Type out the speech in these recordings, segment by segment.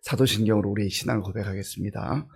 사도신경으로 우리 신앙을 고백하겠습니다.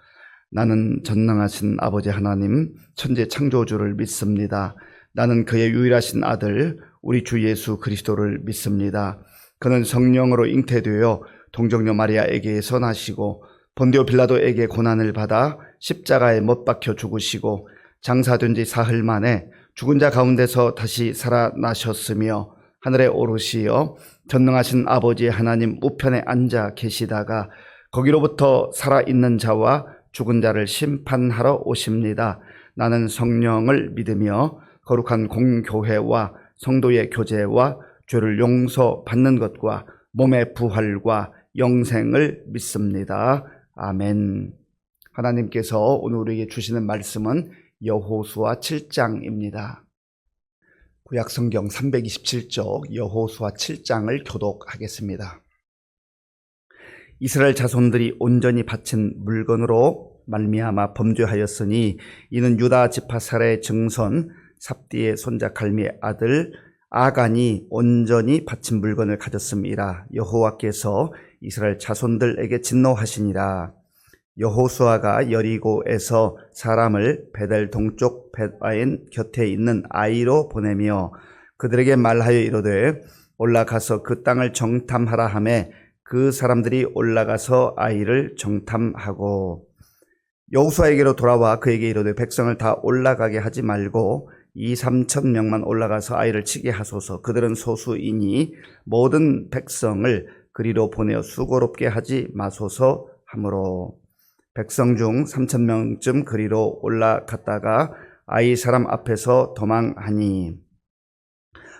나는 전능하신 아버지 하나님 천지 창조주를 믿습니다. 나는 그의 유일하신 아들 우리 주 예수 그리스도를 믿습니다. 그는 성령으로 잉태되어 동정녀 마리아에게서 나시고 본디오 빌라도에게 고난을 받아 십자가에 못 박혀 죽으시고 장사된 지 사흘 만에 죽은 자 가운데서 다시 살아나셨으며 하늘에 오르시어 전능하신 아버지 하나님 우편에 앉아 계시다가 거기로부터 살아있는 자와 죽은 자를 심판하러 오십니다. 나는 성령을 믿으며 거룩한 공교회와 성도의 교제와 죄를 용서받는 것과 몸의 부활과 영생을 믿습니다. 아멘. 하나님께서 오늘 우리에게 주시는 말씀은 여호수아 7장입니다. 구약성경 327쪽 여호수아 7장을 교독하겠습니다. 이스라엘 자손들이 온전히 바친 물건으로 말미암아 범죄하였으니 이는 유다 지파 사라의 증손 삽디의 손자 갈미의 아들 아간이 온전히 바친 물건을 가졌음이라. 여호와께서 이스라엘 자손들에게 진노하시니라. 여호수아가 여리고에서 사람을 베델 동쪽 벳아인 곁에 있는 아이로 보내며 그들에게 말하여 이르되 올라가서 그 땅을 정탐하라 하매 그 사람들이 올라가서 아이를 정탐하고 여호수아에게로 돌아와 그에게 이르되 백성을 다 올라가게 하지 말고 2-3천 명만 올라가서 아이를 치게 하소서. 그들은 소수이니 모든 백성을 그리로 보내어 수고롭게 하지 마소서 하므로 백성 중 3천 명쯤 그리로 올라갔다가 아이 사람 앞에서 도망하니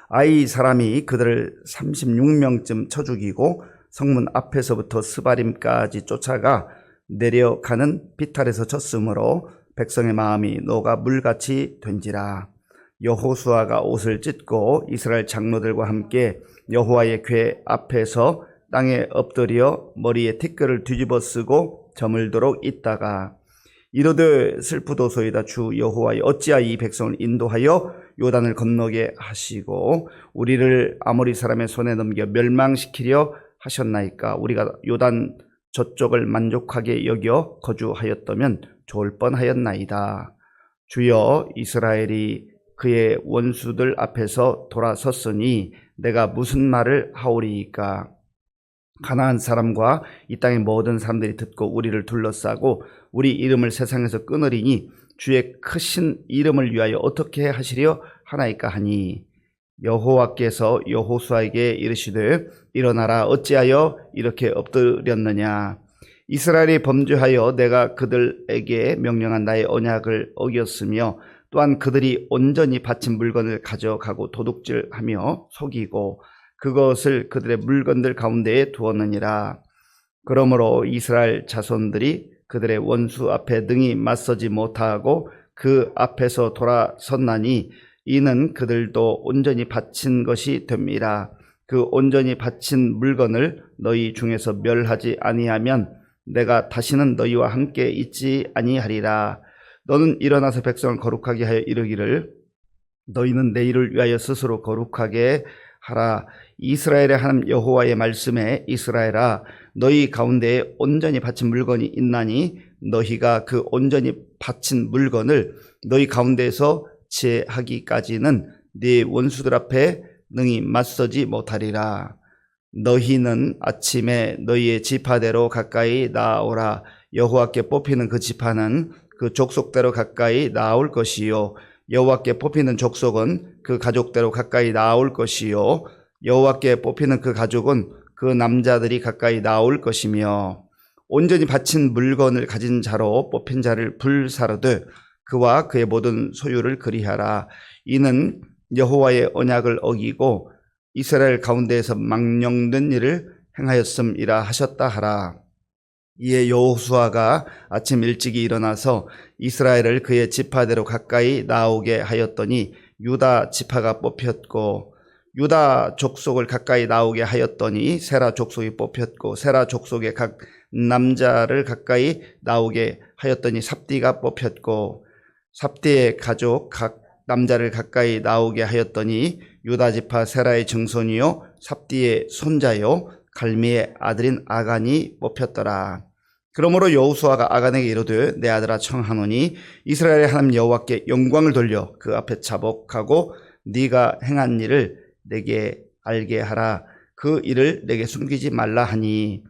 아이 사람이 그들을 36명쯤 쳐 죽이고 성문 앞에서부터 스바림까지 쫓아가 내려가는 비탈에서 쳤으므로 백성의 마음이 녹아 물같이 된지라. 여호수아가 옷을 찢고 이스라엘 장로들과 함께 여호와의 궤 앞에서 땅에 엎드려 머리에 티끌을 뒤집어 쓰고 저물도록 있다가 이르되 슬프도소이다. 주 여호와여 어찌하여 이 백성을 인도하여 요단을 건너게 하시고 우리를 아모리 사람의 손에 넘겨 멸망시키려 하셨나이까. 우리가 요단 저쪽을 만족하게 여겨 거주하였다면 좋을 뻔하였나이다. 주여 이스라엘이 그의 원수들 앞에서 돌아섰으니 내가 무슨 말을 하오리이까. 가나안 사람과 이 땅의 모든 사람들이 듣고 우리를 둘러싸고 우리 이름을 세상에서 끊으리니 주의 크신 이름을 위하여 어떻게 하시려 하나이까 하니 여호와께서 여호수아에게 이르시되 일어나라. 어찌하여 이렇게 엎드렸느냐. 이스라엘이 범죄하여 내가 그들에게 명령한 나의 언약을 어겼으며 또한 그들이 온전히 바친 물건을 가져가고 도둑질하며 속이고 그것을 그들의 물건들 가운데에 두었느니라. 그러므로 이스라엘 자손들이 그들의 원수 앞에 능히 맞서지 못하고 그 앞에서 돌아섰나니 이는 그들도 온전히 바친 것이 됨이라. 그 온전히 바친 물건을 너희 중에서 멸하지 아니하면 내가 다시는 너희와 함께 있지 아니하리라. 너는 일어나서 백성을 거룩하게 하여 이르기를 너희는 내 일을 위하여 스스로 거룩하게 하라. 이스라엘의 하나님 여호와의 말씀에 이스라엘아 너희 가운데에 온전히 바친 물건이 있나니 너희가 그 온전히 바친 물건을 너희 가운데에서 제하기까지는 네 원수들 앞에 능히 맞서지 못하리라. 너희는 아침에 너희의 지파대로 가까이 나아오라. 여호와께 뽑히는 그 지파는 그 족속대로 가까이 나아올 것이요 여호와께 뽑히는 족속은 그 가족대로 가까이 나아올 것이요 여호와께 뽑히는 그 가족은 그 남자들이 가까이 나아올 것이며 온전히 바친 물건을 가진 자로 뽑힌 자를 불사르되 그와 그의 모든 소유를 그리하라. 이는 여호와의 언약을 어기고 이스라엘 가운데에서 망령된 일을 행하였음이라 하셨다 하라. 이에 여호수아가 아침 일찍이 일어나서 이스라엘을 그의 지파대로 가까이 나오게 하였더니 유다 지파가 뽑혔고 유다 족속을 가까이 나오게 하였더니 세라 족속이 뽑혔고 세라 족속의 각 남자를 가까이 나오게 하였더니 삽디가 뽑혔고 삽디의 가족 각 남자를 가까이 나오게 하였더니 유다 지파 세라의 증손이요 삽디의 손자요 갈미의 아들인 아간이 뽑혔더라. 그러므로 여호수아가 아간에게 이르되 내 아들아 청하노니 이스라엘의 하나님 여호와께 영광을 돌려 그 앞에 자복하고 네가 행한 일을 내게 알게 하라. 그 일을 내게 숨기지 말라 하니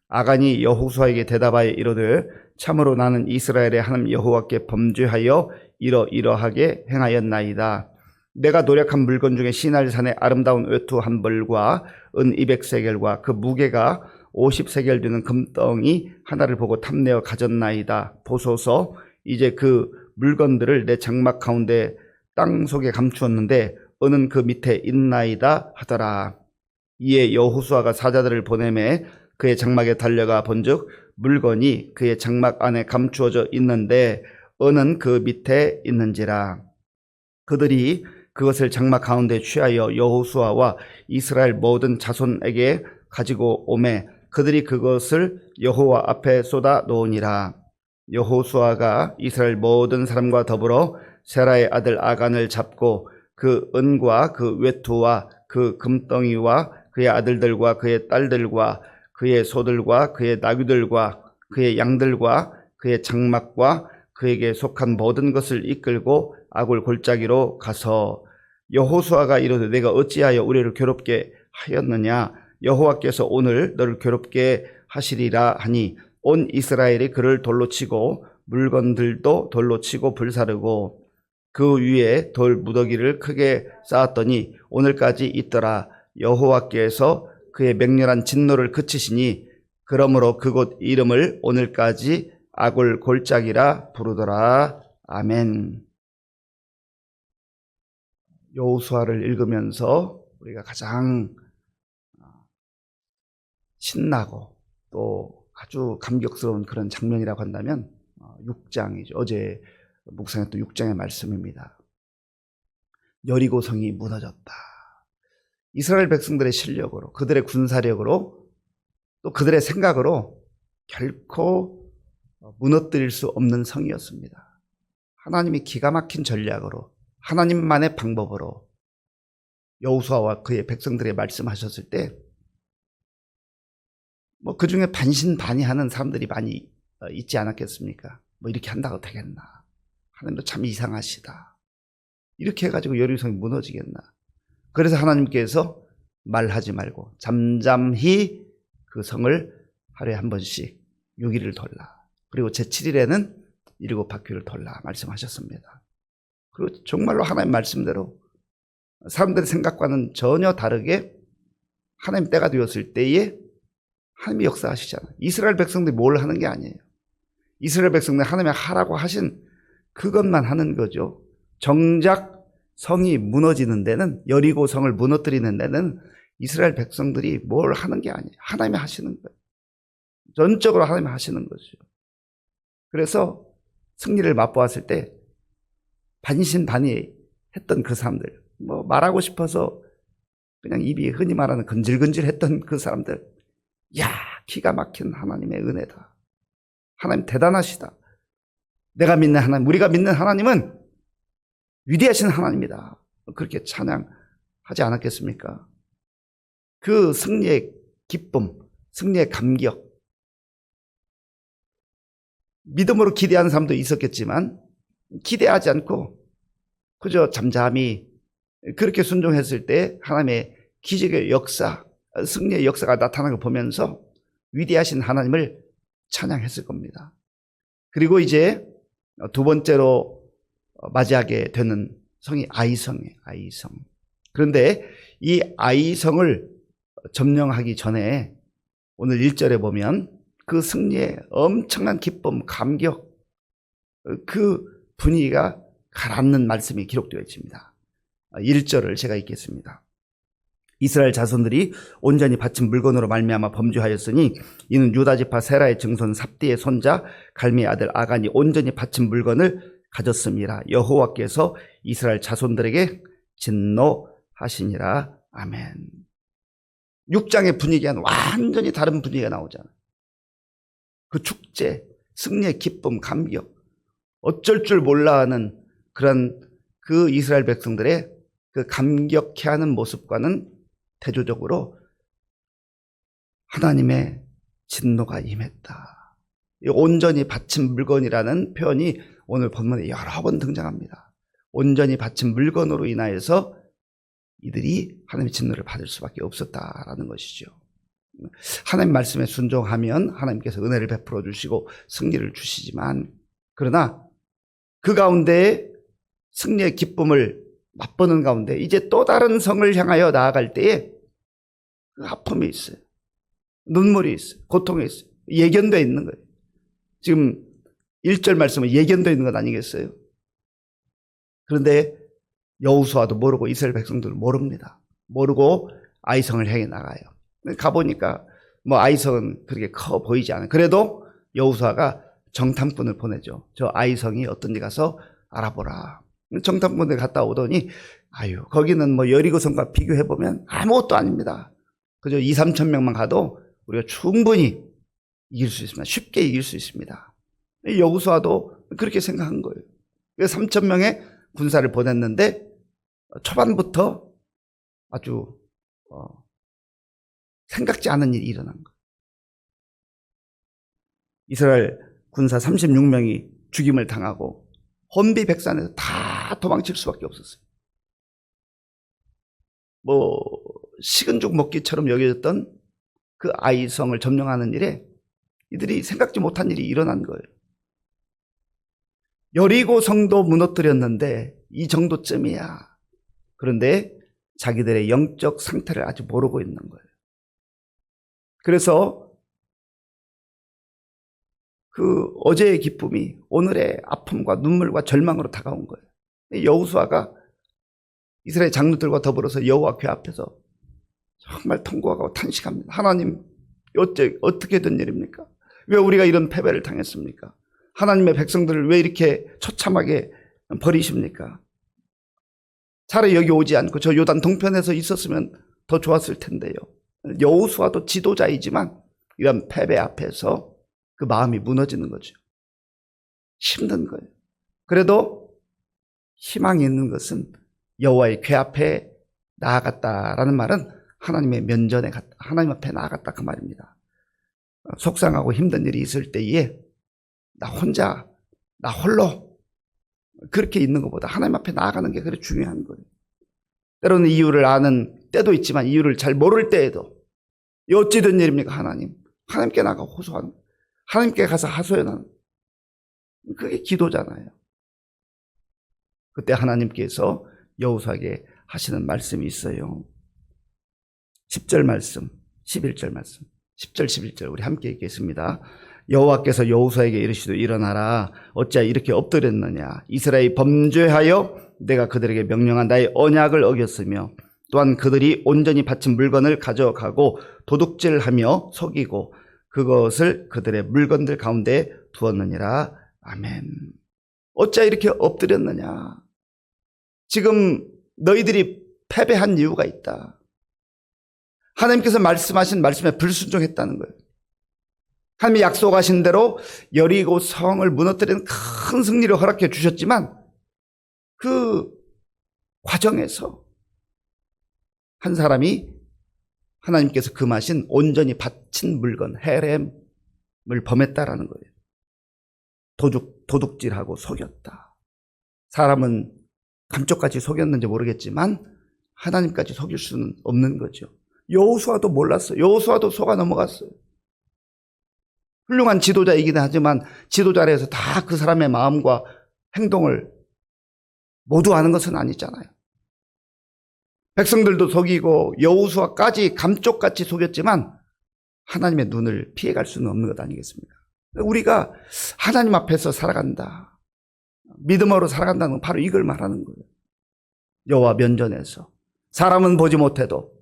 아간이 여호수아에게 대답하여 이르되 참으로 나는 이스라엘의 하나님 여호와께 범죄하여 이러이러하게 행하였나이다. 내가 노력한 물건 중에 시날산의 아름다운 외투 한 벌과 은 200세겔과 그 무게가 50세겔 되는 금덩이 하나를 보고 탐내어 가졌나이다. 보소서 이제 그 물건들을 내 장막 가운데 땅 속에 감추었는데 은은 그 밑에 있나이다 하더라. 이에 여호수아가 사자들을 보내매 그의 장막에 달려가 본즉 물건이 그의 장막 안에 감추어져 있는데 은은 그 밑에 있는지라. 그들이 그것을 장막 가운데 취하여 여호수아와 이스라엘 모든 자손에게 가지고 오매 그들이 그것을 여호와 앞에 쏟아 놓으니라. 여호수아가 이스라엘 모든 사람과 더불어 세라의 아들 아간을 잡고 그 은과 그 외투와 그 금덩이와 그의 아들들과 그의 딸들과 그의 소들과 그의 나귀들과 그의 양들과 그의 장막과 그에게 속한 모든 것을 이끌고 아굴 골짜기로 가서 여호수아가 이르되 내가 어찌하여 우리를 괴롭게 하였느냐. 여호와께서 오늘 너를 괴롭게 하시리라 하니 온 이스라엘이 그를 돌로 치고 물건들도 돌로 치고 불사르고 그 위에 돌 무더기를 크게 쌓았더니 오늘까지 있더라. 여호와께서 그의 맹렬한 진노를 그치시니 그러므로 그곳 이름을 오늘까지 아굴 골짜기라 부르더라. 아멘. 여호수아를 읽으면서 우리가 가장 신나고 또 아주 감격스러운 그런 장면이라고 한다면 6장이죠. 어제 묵상했던 6장의 말씀입니다. 여리고 성이 무너졌다. 이스라엘 백성들의 실력으로, 그들의 군사력으로, 또 그들의 생각으로 결코 무너뜨릴 수 없는 성이었습니다. 하나님이 기가 막힌 전략으로, 하나님만의 방법으로 여호수아와 그의 백성들에게 말씀하셨을 때 그 중에 반신반의하는 사람들이 많이 있지 않았겠습니까? 이렇게 한다고 되겠나? 하나님도 참 이상하시다. 이렇게 해가지고 여리고성이 무너지겠나? 그래서 하나님께서 말하지 말고 잠잠히 그 성을 하루에 한 번씩 6일을 돌라. 그리고 제7일에는 7바퀴를 돌라 말씀하셨습니다. 그리고 정말로 하나님 말씀대로 사람들의 생각과는 전혀 다르게 하나님 때가 되었을 때에 하나님이 역사하시잖아요. 이스라엘 백성들이 뭘 하는 게 아니에요. 이스라엘 백성들이 하나님이 하라고 하신 그것만 하는 거죠. 정작 성이 무너지는 데는, 여리고 성을 무너뜨리는 데는 이스라엘 백성들이 뭘 하는 게 아니에요. 하나님이 하시는 거예요. 전적으로 하나님이 하시는 거죠. 그래서 승리를 맛보았을 때 반신반의했던 그 사람들, 말하고 싶어서 그냥 입이 흔히 말하는 건질건질했던 그 사람들, 야, 기가 막힌 하나님의 은혜다. 하나님 대단하시다. 내가 믿는 하나님, 우리가 믿는 하나님은 위대하신 하나님이다. 그렇게 찬양하지 않았겠습니까? 그 승리의 기쁨, 승리의 감격, 믿음으로 기대하는 사람도 있었겠지만 기대하지 않고 그저 잠잠히 그렇게 순종했을 때 하나님의 기적의 역사, 승리의 역사가 나타나는 걸 보면서 위대하신 하나님을 찬양했을 겁니다. 그리고 이제 두 번째로 맞이하게 되는 성이 아이성이에요. 아이성. 그런데 이 아이성을 점령하기 전에 오늘 1절에 보면 그 승리의 엄청난 기쁨, 감격, 그 분위기가 가라앉는 말씀이 기록되어 있습니다. 1절을 제가 읽겠습니다. 이스라엘 자손들이 온전히 바친 물건으로 말미암아 범죄하였으니 이는 유다 지파 세라의 증손 삽디의 손자 갈미의 아들 아간이 온전히 바친 물건을 가졌음이라. 여호와께서 이스라엘 자손들에게 진노하시니라. 아멘. 6장의 분위기와는 완전히 다른 분위기가 나오잖아요. 그 축제, 승리의 기쁨, 감격, 어쩔 줄 몰라 하는 그런 그 이스라엘 백성들의 그 감격해하는 모습과는 대조적으로 하나님의 진노가 임했다. 이 온전히 바친 물건이라는 표현이 오늘 본문에 여러 번 등장합니다. 온전히 바친 물건으로 인하여서 이들이 하나님의 진노를 받을 수밖에 없었다라는 것이죠. 하나님 말씀에 순종하면 하나님께서 은혜를 베풀어 주시고 승리를 주시지만, 그러나 그 가운데 승리의 기쁨을 맛보는 가운데 이제 또 다른 성을 향하여 나아갈 때에 그 아픔이 있어요. 눈물이 있어요. 고통이 있어요. 예견되어 있는 거예요. 지금 1절 말씀은 예견되어 있는 것 아니겠어요? 그런데 여호수아도 모르고 이스라엘 백성들은 모릅니다. 모르고 아이성을 향해 나가요. 가보니까 뭐 아이성은 그렇게 커 보이지 않아요. 그래도 여호수아가 정탐꾼을 보내죠. 저 아이성이 어떤지 가서 알아보라. 정탐꾼을 갔다 오더니 거기는 뭐 여리고성과 비교해보면 아무것도 아닙니다. 그저 2, 3천 명만 가도 우리가 충분히 이길 수 있습니다. 쉽게 이길 수 있습니다. 여호수아도 그렇게 생각한 거예요. 3천 명의 군사를 보냈는데 초반부터 아주 생각지 않은 일이 일어난 거예요. 이스라엘 군사 36명이 죽임을 당하고 혼비백산에서 다 도망칠 수밖에 없었어요. 뭐 식은 죽 먹기처럼 여겨졌던 그 아이성을 점령하는 일에 이들이 생각지 못한 일이 일어난 거예요. 여리고 성도 무너뜨렸는데 이 정도쯤이야. 그런데 자기들의 영적 상태를 아직 모르고 있는 거예요. 그래서 그 어제의 기쁨이 오늘의 아픔과 눈물과 절망으로 다가온 거예요. 여호수아가 이스라엘 장로들과 더불어서 여호와 궤 앞에서 정말 통곡하고 탄식합니다. 하나님, 어떻게 된 일입니까? 왜 우리가 이런 패배를 당했습니까? 하나님의 백성들을 왜 이렇게 처참하게 버리십니까? 차라리 여기 오지 않고 저 요단 동편에서 있었으면 더 좋았을 텐데요. 여호수아도 지도자이지만 이런 패배 앞에서 그 마음이 무너지는 거죠. 힘든 거예요. 그래도 희망이 있는 것은 여호와의 궤 앞에 나아갔다라는 말은 하나님의 면전에 갔다, 하나님 앞에 나아갔다 그 말입니다. 속상하고 힘든 일이 있을 때에 나 혼자, 나 홀로 그렇게 있는 것보다 하나님 앞에 나아가는 게 그렇게 중요한 거예요. 때로는 이유를 아는 때도 있지만 이유를 잘 모를 때에도 어찌 된 일입니까? 하나님께 나가 호소하는 거예요. 하나님께 가서 하소연하는, 그게 기도잖아요. 그때 하나님께서 여호수아에게 하시는 말씀이 있어요. 10절 말씀, 11절 말씀, 10절 11절 우리 함께 읽겠습니다. 여호와께서 여호수아에게 이르시되 일어나라, 어찌하여 이렇게 엎드렸느냐. 이스라엘이 범죄하여 내가 그들에게 명령한 나의 언약을 어겼으며 또한 그들이 온전히 바친 물건을 가져가고 도둑질하며 속이고 그것을 그들의 물건들 가운데 두었느니라. 아멘. 어찌하여 이렇게 엎드렸느냐. 지금 너희들이 패배한 이유가 있다. 하나님께서 말씀하신 말씀에 불순종했다는 거예요. 하나님이 약속하신 대로 여리고 성을 무너뜨리는 큰 승리를 허락해 주셨지만 그 과정에서 한 사람이 하나님께서 금하신 온전히 바친 물건 헤렘을 범했다라는 거예요. 도둑질하고 속였다. 사람은 감쪽같이 속였는지 모르겠지만 하나님까지 속일 수는 없는 거죠. 여호수아도 몰랐어요. 여호수아도 속아 넘어갔어요. 훌륭한 지도자이긴 하지만 지도자라서 다 그 사람의 마음과 행동을 모두 아는 것은 아니잖아요. 백성들도 속이고 여호수아까지 감쪽같이 속였지만 하나님의 눈을 피해갈 수는 없는 것 아니겠습니까? 우리가 하나님 앞에서 살아간다, 믿음으로 살아간다는 건 바로 이걸 말하는 거예요. 여호와 면전에서 사람은 보지 못해도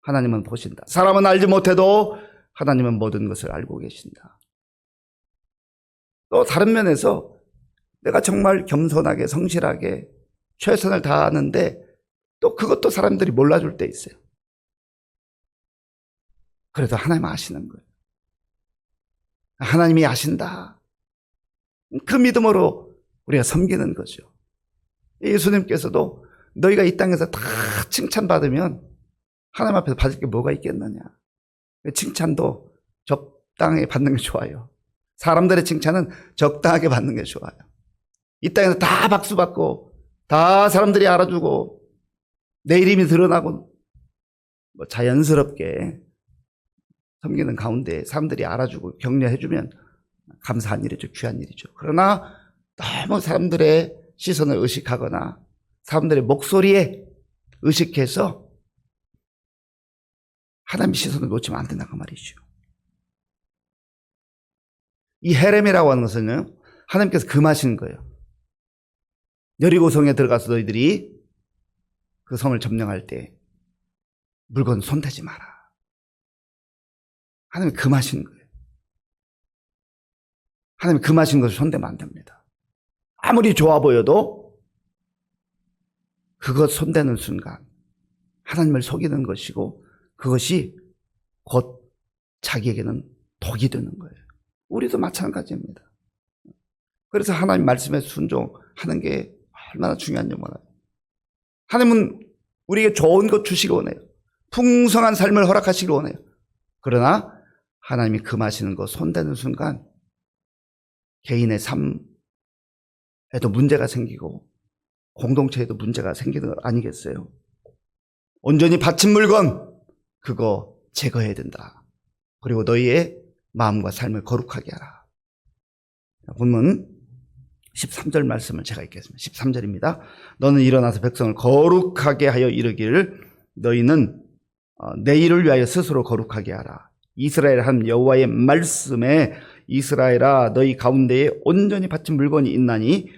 하나님은 보신다. 사람은 알지 못해도 하나님은 모든 것을 알고 계신다. 또 다른 면에서 내가 정말 겸손하게 성실하게 최선을 다하는데 또 그것도 사람들이 몰라줄 때 있어요. 그래도 하나님 아시는 거예요. 하나님이 아신다. 그 믿음으로 우리가 섬기는 거죠. 예수님께서도 너희가 이 땅에서 다 칭찬받으면 하나님 앞에서 받을 게 뭐가 있겠느냐. 칭찬도 적당히 받는 게 좋아요. 사람들의 칭찬은 적당하게 받는 게 좋아요. 이 땅에서 다 박수 받고 다 사람들이 알아주고 내 이름이 드러나고 자연스럽게 섬기는 가운데 사람들이 알아주고 격려해주면 감사한 일이죠. 귀한 일이죠. 그러나 너무 사람들의 시선을 의식하거나 사람들의 목소리에 의식해서 하나님의 시선을 놓치면 안 된다 그 말이죠. 이 헤렘이라고 하는 것은요, 하나님께서 금하시는 거예요. 여리고성에 들어가서 너희들이 그 성을 점령할 때 물건 손대지 마라. 하나님이 금하시는 거예요. 하나님이 금하신 것을 손대면 안 됩니다. 아무리 좋아 보여도 그것 손대는 순간 하나님을 속이는 것이고 그것이 곧 자기에게는 독이 되는 거예요. 우리도 마찬가지입니다. 그래서 하나님 말씀에 순종하는 게 얼마나 중요한지 몰라요. 하나님은 우리에게 좋은 것 주시기 원해요. 풍성한 삶을 허락하시기 원해요. 그러나 하나님이 금하시는 것 손대는 순간 개인의 삶에도 문제가 생기고 공동체에도 문제가 생기는 거 아니겠어요? 온전히 바친 물건 그거 제거해야 된다. 그리고 너희의 마음과 삶을 거룩하게 하라. 본문 13절 말씀을 제가 읽겠습니다. 13절입니다. 너는 일어나서 백성을 거룩하게 하여 이르기를 너희는 내 일을 위하여 스스로 거룩하게 하라. 이스라엘 한 여호와의 말씀에 이스라엘아 너희 가운데에 온전히 바친 물건이 있나니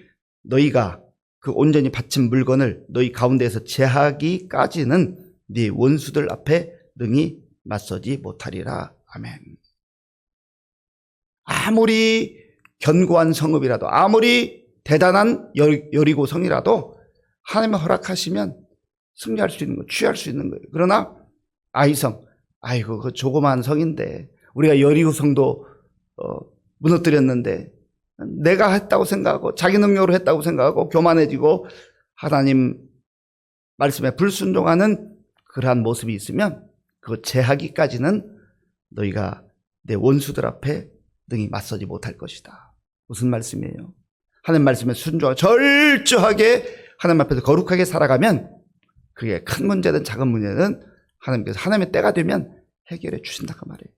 너희가 그 온전히 바친 물건을 너희 가운데에서 제하기까지는 네 원수들 앞에 능히 맞서지 못하리라. 아멘. 아무리 견고한 성읍이라도 아무리 대단한 여리고 성이라도 하나님이 허락하시면 승리할 수 있는 거, 취할 수 있는 거예요. 그러나 아이성, 아이고 그 조그마한 성인데 우리가 여리고 성도 무너뜨렸는데 내가 했다고 생각하고 자기 능력으로 했다고 생각하고 교만해지고 하나님 말씀에 불순종하는 그러한 모습이 있으면 그거 제하기까지는 너희가 내 원수들 앞에 능히 맞서지 못할 것이다. 무슨 말씀이에요? 하나님 말씀에 순종하고 절저하게 하나님 앞에서 거룩하게 살아가면 그게 큰 문제든 작은 문제든 하나님께서 하나님의 때가 되면 해결해 주신다 그 말이에요.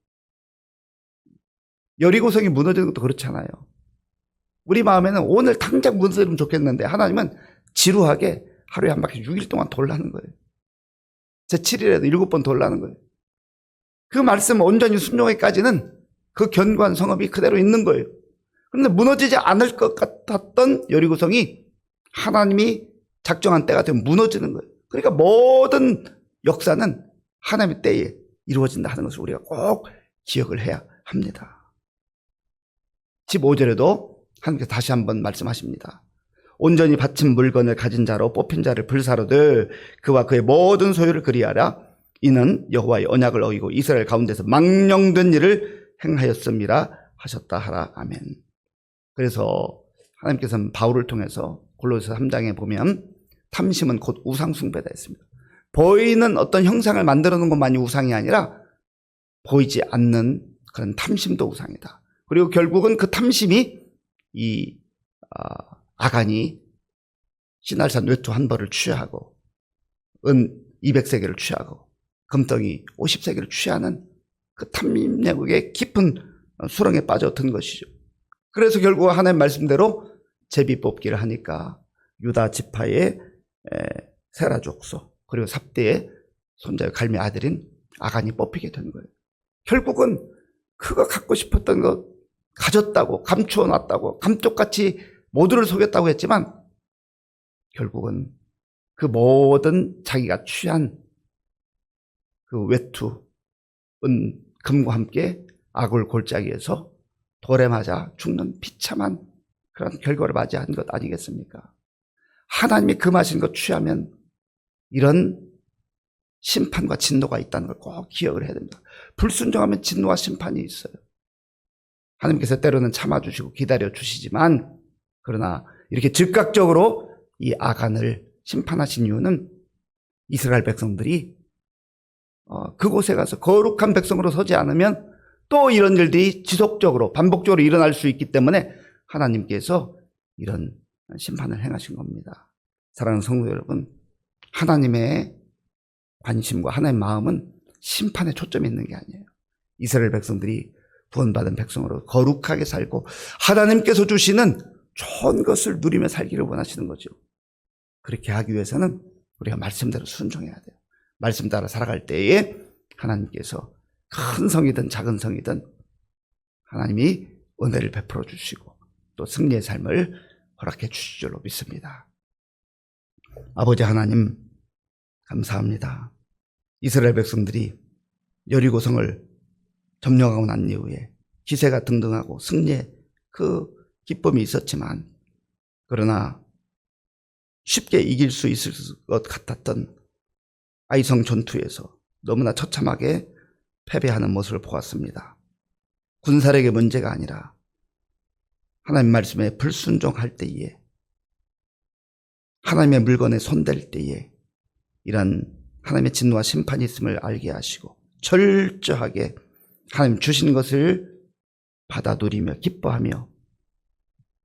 여리고성이 무너지는 것도 그렇잖아요. 우리 마음에는 오늘 당장 무너지면 좋겠는데 하나님은 지루하게 하루에 한 바퀴 6일 동안 돌라는 거예요. 제7일에도 7번 돌라는 거예요. 그 말씀 온전히 순종하기까지는 그 견고한 성읍이 그대로 있는 거예요. 그런데 무너지지 않을 것 같았던 여리고성이 하나님이 작정한 때가 되면 무너지는 거예요. 그러니까 모든 역사는 하나님의 때에 이루어진다 하는 것을 우리가 꼭 기억을 해야 합니다. 15절에도 하나님께서 다시 한번 말씀하십니다. 온전히 바친 물건을 가진 자로 뽑힌 자를 불사르되 그와 그의 모든 소유를 그리하라. 이는 여호와의 언약을 어기고 이스라엘 가운데서 망령된 일을 행하였음이라 하셨다 하라. 아멘. 그래서 하나님께서는 바울을 통해서 골로새 3장에 보면 탐심은 곧 우상 숭배다 했습니다. 보이는 어떤 형상을 만들어 놓은 것만이 우상이 아니라 보이지 않는 그런 탐심도 우상이다. 그리고 결국은 그 탐심이 이 아간이 시날산 외투 한 벌을 취하고 은 200세겔을 취하고 금덩이 50세겔을 취하는 그 탐욕의 깊은 수렁에 빠져든 것이죠. 그래서 결국 하나님 말씀대로 제비 뽑기를 하니까 유다 지파의 세라 족속 그리고 삽대의 손자의 갈미 아들인 아간이 뽑히게 된 거예요. 결국은 그가 갖고 싶었던 것 가졌다고 감추어 놨다고 감쪽같이 모두를 속였다고 했지만 결국은 그 모든 자기가 취한 그 외투 은 금과 함께 아굴 골짜기에서 돌에 맞아 죽는 비참한 그런 결과를 맞이한 것 아니겠습니까? 하나님이 금하신 것 취하면 이런 심판과 진노가 있다는 걸 꼭 기억을 해야 됩니다. 불순종하면 진노와 심판이 있어요. 하나님께서 때로는 참아주시고 기다려주시지만 그러나 이렇게 즉각적으로 이 아간을 심판하신 이유는 이스라엘 백성들이 그곳에 가서 거룩한 백성으로 서지 않으면 또 이런 일들이 지속적으로 반복적으로 일어날 수 있기 때문에 하나님께서 이런 심판을 행하신 겁니다. 사랑하는 성도 여러분, 하나님의 관심과 하나님의 마음은 심판에 초점이 있는 게 아니에요. 이스라엘 백성들이 구원받은 백성으로 거룩하게 살고 하나님께서 주시는 좋은 것을 누리며 살기를 원하시는 거죠. 그렇게 하기 위해서는 우리가 말씀대로 순종해야 돼요. 말씀 따라 살아갈 때에 하나님께서 큰 성이든 작은 성이든 하나님이 은혜를 베풀어 주시고 또 승리의 삶을 허락해 주실 줄로 믿습니다. 아버지 하나님 감사합니다. 이스라엘 백성들이 여리고성을 점령하고 난 이후에 기세가 등등하고 승리의 그 기쁨이 있었지만 그러나 쉽게 이길 수 있을 것 같았던 아이성 전투에서 너무나 처참하게 패배하는 모습을 보았습니다. 군사력의 문제가 아니라 하나님 말씀에 불순종할 때에 하나님의 물건에 손댈 때에 이런 하나님의 진노와 심판이 있음을 알게 하시고 철저하게 하나님 주신 것을 받아 누리며 기뻐하며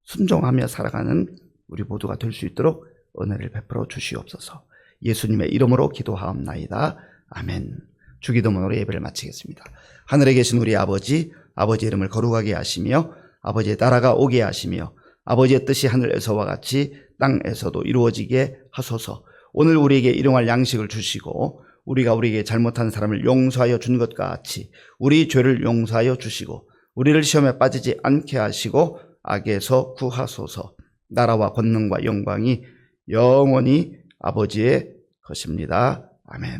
순종하며 살아가는 우리 모두가 될 수 있도록 은혜를 베풀어 주시옵소서. 예수님의 이름으로 기도하옵나이다. 아멘. 주기도문으로 예배를 마치겠습니다. 하늘에 계신 우리 아버지, 아버지의 이름을 거룩하게 하시며 아버지의 나라가 오게 하시며 아버지의 뜻이 하늘에서와 같이 땅에서도 이루어지게 하소서. 오늘 우리에게 일용할 양식을 주시고 우리가 우리에게 잘못한 사람을 용서하여 준 것 같이 우리 죄를 용서하여 주시고 우리를 시험에 빠지지 않게 하시고 악에서 구하소서. 나라와 권능과 영광이 영원히 아버지의 것입니다. 아멘.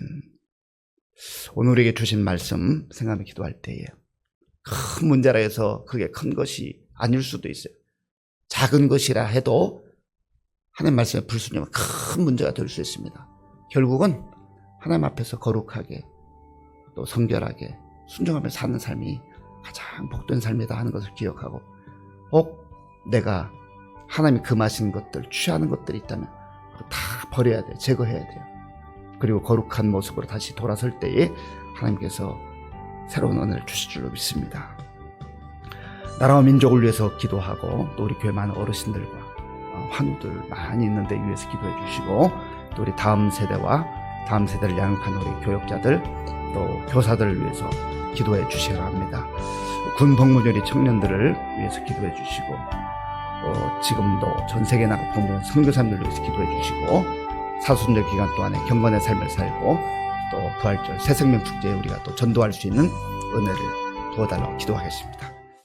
오늘 우리에게 주신 말씀 생각하며 기도할 때에 큰 문제라 해서 그게 큰 것이 아닐 수도 있어요. 작은 것이라 해도 하나님 말씀에 불순종하면 큰 문제가 될 수 있습니다. 결국은 하나님 앞에서 거룩하게 또 성결하게 순종하며 사는 삶이 가장 복된 삶이다 하는 것을 기억하고 혹 내가 하나님이 금하신 것들, 취하는 것들이 있다면 다 버려야 돼요. 제거해야 돼요. 그리고 거룩한 모습으로 다시 돌아설 때에 하나님께서 새로운 은혜를 주실 줄로 믿습니다. 나라와 민족을 위해서 기도하고 또 우리 교회 많은 어르신들과 환우들 많이 있는데 위해서 기도해 주시고 또 우리 다음 세대와 다음 세대를 양육하는 우리 교역자들 또 교사들을 위해서 기도해 주시라 합니다. 군 복무조리 청년들을 위해서 기도해 주시고 지금도 전 세계 나가 복무 선교사님들을 위해서 기도해 주시고 사순절 기간 동안에 경건의 삶을 살고 또 부활절 새생명 축제에 우리가 또 전도할 수 있는 은혜를 부어달라고 기도하겠습니다.